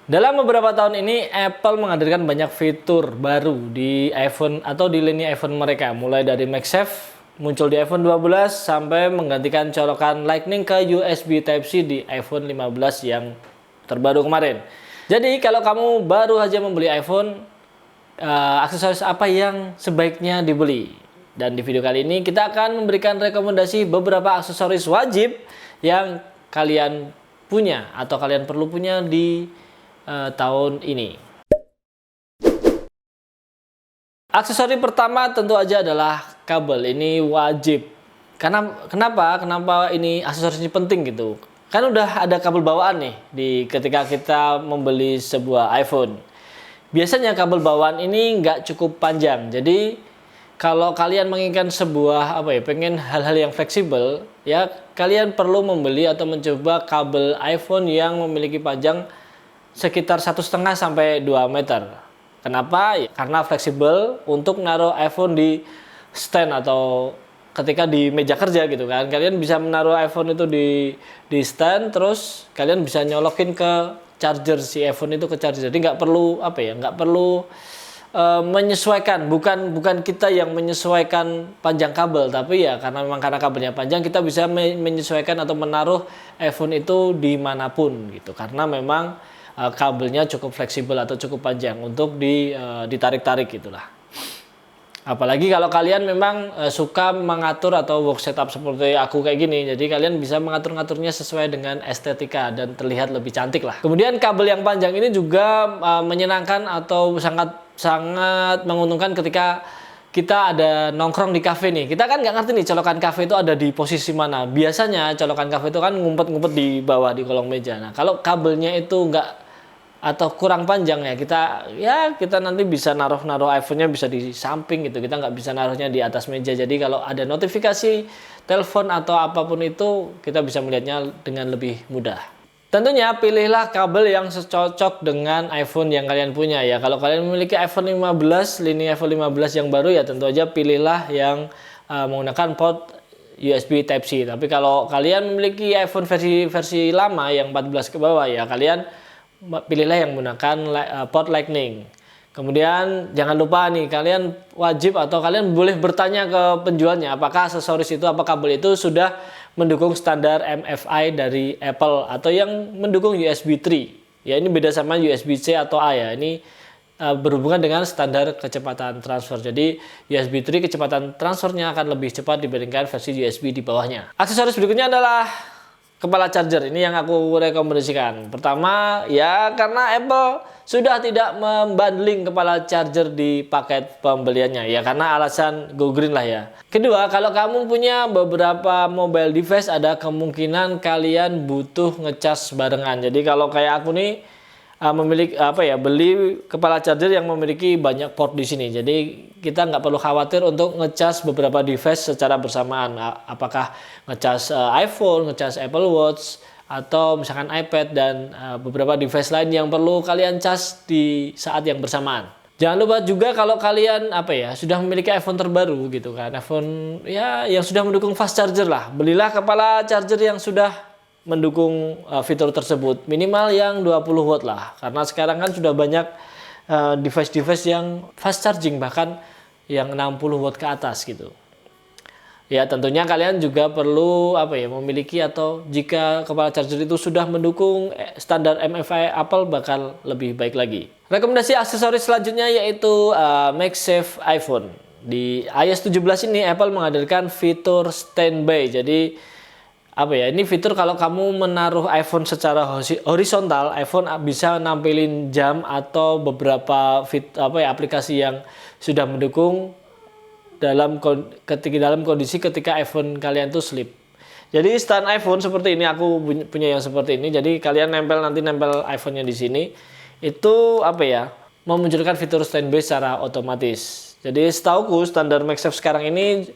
Dalam beberapa tahun ini, Apple menghadirkan banyak fitur baru di iPhone atau di lini iPhone mereka. Mulai dari MagSafe muncul di iPhone 12 sampai menggantikan colokan Lightning ke USB Type-C di iPhone 15 yang terbaru kemarin. Jadi kalau kamu baru aja membeli iPhone, aksesoris apa yang sebaiknya dibeli? Dan di video kali ini kita akan memberikan rekomendasi beberapa aksesoris wajib yang kalian punya atau kalian perlu punya di tahun ini. Aksesori pertama tentu aja adalah kabel. Ini wajib. Kenapa ini aksesoris ini penting gitu? Kan udah ada kabel bawaan nih ketika kita membeli sebuah iPhone. Biasanya kabel bawaan ini nggak cukup panjang. Jadi kalau kalian menginginkan pengen hal-hal yang fleksibel, ya kalian perlu membeli atau mencoba kabel iPhone yang memiliki panjang sekitar 1,5 sampai 2 meter. Kenapa? Karena fleksibel untuk naruh iPhone di stand atau ketika di meja kerja gitu kan. Kalian bisa menaruh iPhone itu di stand, terus kalian bisa nyolokin ke charger si iPhone itu ke charger. Jadi nggak perlu menyesuaikan. Bukan kita yang menyesuaikan panjang kabel, tapi ya karena kabelnya panjang, kita bisa menyesuaikan atau menaruh iPhone itu dimanapun gitu. Karena memang kabelnya cukup fleksibel atau cukup panjang untuk ditarik-tarik gitulah. Apalagi kalau kalian memang suka mengatur atau work setup seperti aku kayak gini, jadi kalian bisa mengatur-ngaturnya sesuai dengan estetika dan terlihat lebih cantik lah. Kemudian kabel yang panjang ini juga menyenangkan atau sangat menguntungkan ketika kita ada nongkrong di kafe nih. Kita kan nggak ngerti nih colokan kafe itu ada di posisi mana. Biasanya colokan kafe itu kan ngumpet-ngumpet di bawah di kolong meja. Nah, kalau kabelnya itu nggak atau kurang panjang ya kita nanti bisa naruh iPhone-nya bisa di samping gitu. Kita nggak bisa naruhnya di atas meja. Jadi kalau ada notifikasi telepon atau apapun itu, kita bisa melihatnya dengan lebih mudah. Tentunya pilihlah kabel yang cocok dengan iPhone yang kalian punya ya. Kalau kalian memiliki iPhone 15, lini iPhone 15 yang baru ya tentu aja pilihlah yang menggunakan port USB Type-C. Tapi kalau kalian memiliki iPhone versi lama yang 14 ke bawah ya kalian pilihlah yang menggunakan port Lightning. Kemudian jangan lupa nih, kalian wajib atau kalian boleh bertanya ke penjualnya apakah aksesoris itu, apa kabel itu sudah mendukung standar MFI dari Apple atau yang mendukung USB 3. Ya ini beda sama USB-C atau A ya. Ini berhubungan dengan standar kecepatan transfer. Jadi USB 3 kecepatan transfernya akan lebih cepat dibandingkan versi USB di bawahnya. Aksesoris berikutnya adalah kepala charger. Ini yang aku rekomendasikan. Pertama, ya karena Apple sudah tidak membundling kepala charger di paket pembeliannya. Ya karena alasan go green lah ya. Kedua, kalau kamu punya beberapa mobile device, ada kemungkinan kalian butuh ngecas barengan. Jadi kalau kayak aku nih beli kepala charger yang memiliki banyak port di sini. Jadi kita nggak perlu khawatir untuk ngecas beberapa device secara bersamaan. Apakah ngecas iPhone, ngecas Apple Watch, atau misalkan iPad dan beberapa device lain yang perlu kalian cas di saat yang bersamaan. Jangan lupa juga kalau kalian sudah memiliki iPhone terbaru gitu kan, iPhone ya yang sudah mendukung fast charger lah. Belilah kepala charger yang sudah mendukung fitur tersebut, minimal yang 20 watt lah, karena sekarang kan sudah banyak device-device yang fast charging bahkan yang 60 watt ke atas gitu. Ya tentunya kalian juga perlu memiliki atau jika kepala charger itu sudah mendukung standar MFI Apple bakal lebih baik lagi. Rekomendasi aksesoris selanjutnya yaitu MagSafe iPhone. Di iOS 17 ini Apple menghadirkan fitur standby. Jadi ini fitur kalau kamu menaruh iPhone secara horizontal, iPhone bisa nampilin jam atau beberapa aplikasi yang sudah mendukung dalam kondisi ketika iPhone kalian tuh sleep. Jadi stand iPhone seperti ini, aku punya yang seperti ini. Jadi kalian nempel iPhone-nya di sini, itu memunculkan fitur standby secara otomatis. Jadi setauku standar MagSafe sekarang ini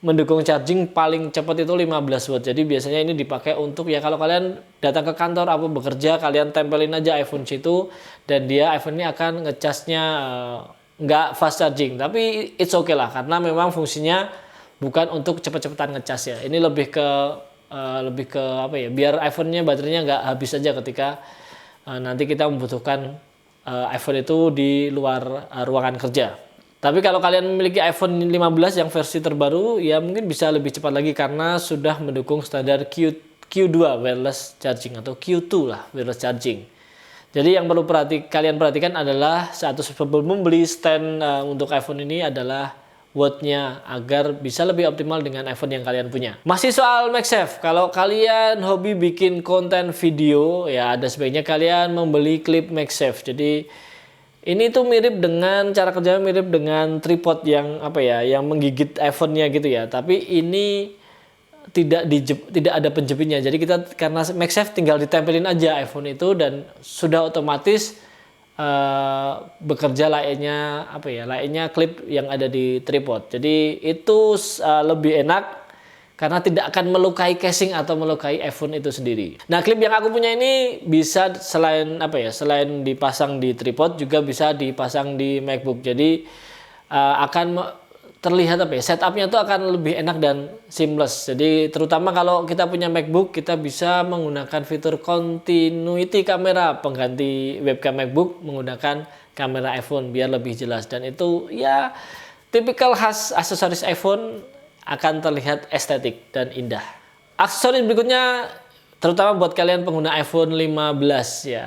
mendukung charging paling cepat itu 15 watt. Jadi biasanya ini dipakai untuk ya kalau kalian datang ke kantor bekerja, kalian tempelin aja iPhone situ dan iPhone ini akan ngecasnya nggak fast charging. Tapi it's okay lah karena memang fungsinya bukan untuk cepet-cepetan ngecas ya. Ini lebih ke biar iPhone-nya baterainya nggak habis aja ketika nanti kita membutuhkan iPhone itu di luar ruangan kerja. Tapi kalau kalian memiliki iPhone 15 yang versi terbaru, ya mungkin bisa lebih cepat lagi karena sudah mendukung standar Q2 wireless charging atau Q2 lah wireless charging. Jadi yang perlu kalian perhatikan adalah saat sebelum membeli stand untuk iPhone ini adalah wattnya agar bisa lebih optimal dengan iPhone yang kalian punya. Masih soal MagSafe, kalau kalian hobi bikin konten video, ya ada sebaiknya kalian membeli klip MagSafe. Jadi ini tuh mirip dengan cara kerjanya mirip dengan tripod yang yang menggigit iPhone-nya gitu ya. Tapi ini tidak ada penjepitnya. Jadi kita karena MagSafe tinggal ditempelin aja iPhone itu dan sudah otomatis bekerja layaknya klip yang ada di tripod. Jadi itu lebih enak karena tidak akan melukai casing atau melukai iPhone itu sendiri. Nah, klip yang aku punya ini bisa selain dipasang di tripod juga bisa dipasang di MacBook. Jadi akan terlihat setupnya itu akan lebih enak dan seamless. Jadi terutama kalau kita punya MacBook, kita bisa menggunakan fitur continuity kamera pengganti webcam MacBook menggunakan kamera iPhone biar lebih jelas, dan itu ya tipikal khas aksesoris iPhone, akan terlihat estetik dan indah. Aksesoris berikutnya terutama buat kalian pengguna iPhone 15 ya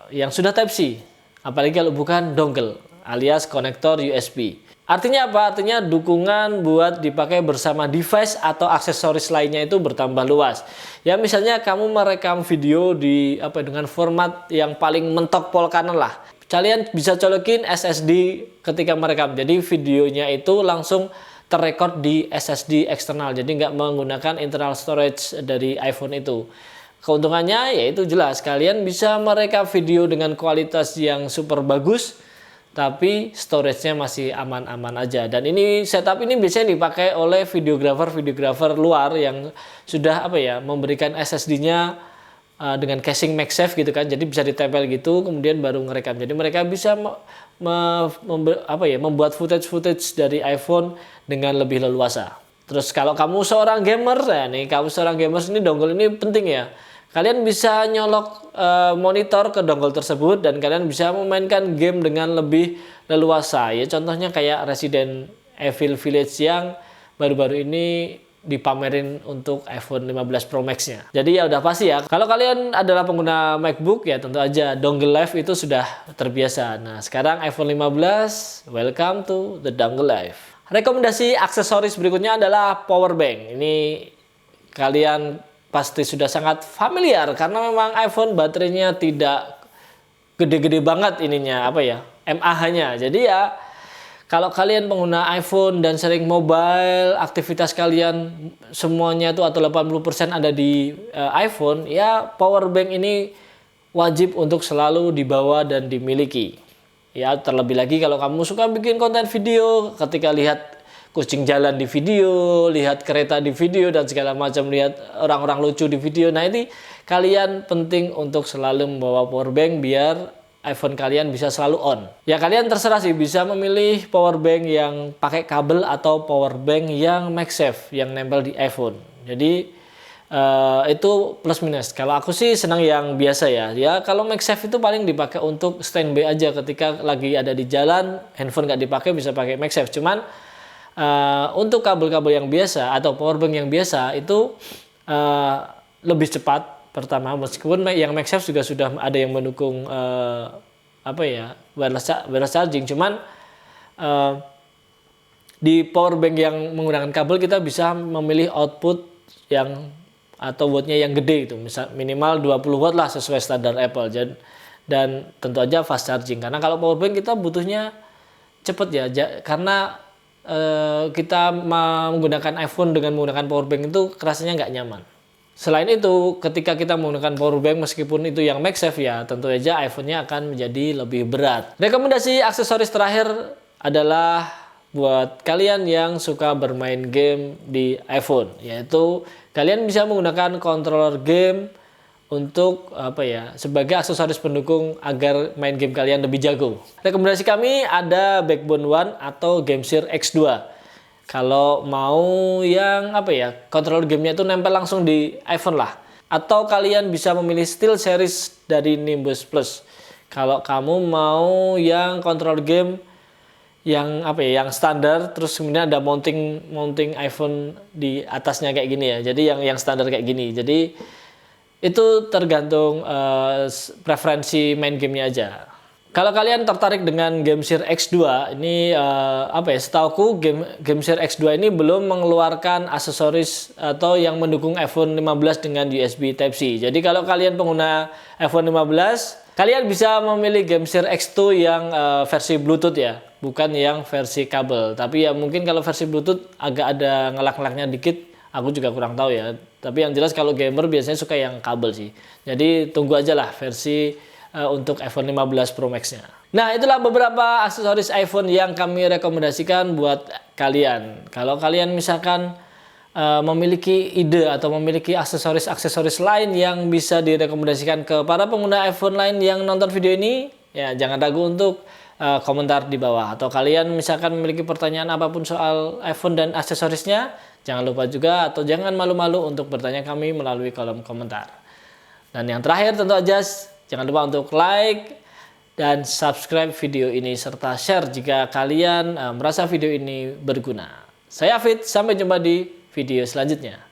yang sudah Type-C, apalagi kalau bukan dongle alias konektor USB. Artinya apa? Artinya dukungan buat dipakai bersama device atau aksesoris lainnya itu bertambah luas. Ya misalnya kamu merekam video dengan format yang paling mentok pol kanan lah. Kalian bisa colokin SSD ketika merekam. Jadi videonya itu langsung terrekord di SSD eksternal, jadi nggak menggunakan internal storage dari iPhone itu. Keuntungannya yaitu jelas, kalian bisa merekam video dengan kualitas yang super bagus, tapi storage-nya masih aman-aman aja. Dan ini setup ini biasanya dipakai oleh videographer luar yang sudah memberikan SSD-nya dengan casing MagSafe gitu kan, jadi bisa ditempel gitu, kemudian baru ngerekam. Jadi mereka bisa membuat footage dari iPhone dengan lebih leluasa. Terus kalau kamu seorang gamer, ini dongle ini penting ya. Kalian bisa nyolok monitor ke dongle tersebut dan kalian bisa memainkan game dengan lebih leluasa. Ya contohnya kayak Resident Evil Village yang baru-baru ini dipamerin untuk iPhone 15 Pro Max-nya. Jadi ya udah pasti ya, kalau kalian adalah pengguna MacBook ya tentu aja dongle life itu sudah terbiasa. Nah, sekarang iPhone 15, welcome to the dongle life. Rekomendasi aksesoris berikutnya adalah power bank. Ini kalian pasti sudah sangat familiar karena memang iPhone baterainya tidak gede-gede banget mAh-nya. Jadi ya kalau kalian pengguna iPhone dan sering mobile, aktivitas kalian semuanya itu atau 80% ada di iPhone, ya power bank ini wajib untuk selalu dibawa dan dimiliki. Ya terlebih lagi kalau kamu suka bikin konten video, ketika lihat kucing jalan di video, lihat kereta di video dan segala macam, lihat orang-orang lucu di video. Nah ini kalian penting untuk selalu membawa power bank biar iPhone kalian bisa selalu on. Ya kalian terserah sih, bisa memilih power bank yang pakai kabel atau power bank yang MagSafe yang nempel di iPhone. Jadi itu plus minus. Kalau aku sih senang yang biasa ya. Ya kalau MagSafe itu paling dipakai untuk standby aja ketika lagi ada di jalan, handphone nggak dipakai bisa pakai MagSafe. Cuman untuk kabel-kabel yang biasa atau power bank yang biasa itu lebih cepat. Pertama, meskipun yang MagSafe juga sudah ada yang mendukung wireless charging, cuman di power bank yang menggunakan kabel kita bisa memilih output yang atau wattnya yang gede itu, misal minimal 20 watt lah sesuai standar Apple, dan tentu aja fast charging. Karena kalau power bank kita butuhnya cepet ya, karena kita menggunakan iPhone dengan menggunakan power bank itu rasanya nggak nyaman. Selain itu, ketika kita menggunakan power bank meskipun itu yang MagSafe ya, tentu aja iPhone-nya akan menjadi lebih berat. Rekomendasi aksesoris terakhir adalah buat kalian yang suka bermain game di iPhone, yaitu kalian bisa menggunakan controller game untuk sebagai aksesoris pendukung agar main game kalian lebih jago. Rekomendasi kami ada Backbone One atau GameSir X2. Kalau mau yang controller gamenya itu nempel langsung di iPhone lah. atau kalian bisa memilih SteelSeries dari Nimbus Plus. Kalau kamu mau yang control game yang yang standar, terus kemudian ada mounting iPhone di atasnya kayak gini ya. Jadi yang standar kayak gini. Jadi itu tergantung preferensi main gamenya aja. Kalau kalian tertarik dengan GameShare X2, ini setauku GameShare X2 ini belum mengeluarkan aksesoris atau yang mendukung iPhone 15 dengan USB Type-C. Jadi kalau kalian pengguna iPhone 15, kalian bisa memilih GameShare X2 yang versi Bluetooth ya, bukan yang versi kabel. Tapi ya mungkin kalau versi Bluetooth agak ada ngelak-ngelaknya dikit, aku juga kurang tahu ya. Tapi yang jelas kalau gamer biasanya suka yang kabel sih. Jadi tunggu aja lah versi untuk iPhone 15 Pro Max-nya. Nah, itulah beberapa aksesoris iPhone yang kami rekomendasikan buat kalian. Kalau kalian misalkan memiliki ide atau memiliki aksesoris-aksesoris lain yang bisa direkomendasikan ke para pengguna iPhone lain yang nonton video ini, ya jangan ragu untuk komentar di bawah. Atau kalian misalkan memiliki pertanyaan apapun soal iPhone dan aksesorisnya, jangan lupa juga atau jangan malu-malu untuk bertanya kami melalui kolom komentar. Dan yang terakhir tentu aja jangan lupa untuk like dan subscribe video ini serta share jika kalian merasa video ini berguna. Saya Afid, sampai jumpa di video selanjutnya.